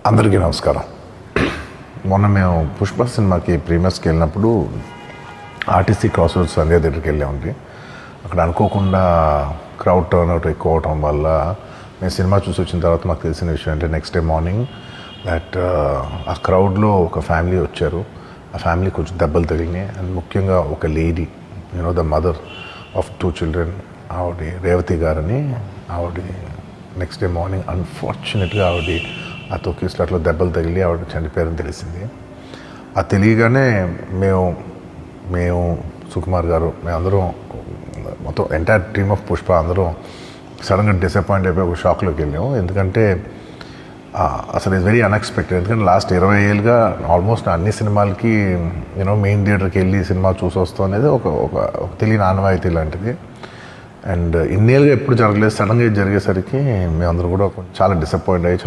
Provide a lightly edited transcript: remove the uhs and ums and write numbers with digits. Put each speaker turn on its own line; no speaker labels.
అందరికీ నమస్కారం. మొన్న మేము పుష్ప సినిమాకి ప్రీమియర్స్కి వెళ్ళినప్పుడు ఆర్టీసీ క్రాస్ రోడ్స్ సంధ్యా థియేటర్కి వెళ్ళామండి. అక్కడ అనుకోకుండా క్రౌడ్ టర్న్అవుట్ ఎక్కువ అవటం వల్ల మేము సినిమా చూసి వచ్చిన తర్వాత మాకు తెలిసిన విషయం అంటే నెక్స్ట్ డే మార్నింగ్ దట్ ఆ క్రౌడ్లో ఒక ఫ్యామిలీ వచ్చారు. ఆ ఫ్యామిలీ కొంచెం దెబ్బలు తగిలినాయి. అండ్ ముఖ్యంగా ఒక lady, the mother of 2 children, ఆవిడ రేవతి గారని, ఆవిడ నెక్స్ట్ డే మార్నింగ్ అన్ఫార్చునేట్గా ఆవిడ ఆ తొక్కిస్లాట్లో దెబ్బలు తగిలి ఆవిడ చనిపోయారని తెలిసింది. అది తెలియగానే మేము సుకుమార్ గారు, మేమందరం మొత్తం ఎంటైర్ టీమ్ ఆఫ్ పుష్ప అందరం సడన్గా డిసప్పాయింట్ అయిపోయి ఒక షాక్లోకి వెళ్ళాము. ఎందుకంటే అసలు ఇట్స్ వెరీ అన్ఎక్స్పెక్టెడ్. ఎందుకంటే లాస్ట్ 20 ఏళ్ళుగా ఆల్మోస్ట్ అన్ని సినిమాలకి మెయిన్ థియేటర్కి వెళ్ళి సినిమా చూసి వస్తాం అనేది ఒక తెలియని ఆనవాయితీ లాంటిది. అండ్ ఇన్నేళ్ళుగా ఎప్పుడు జరగలేదు. సడన్గా ఇది జరిగేసరికి మేమందరం కూడా చాలా డిసప్పాయింట్ అయ్యి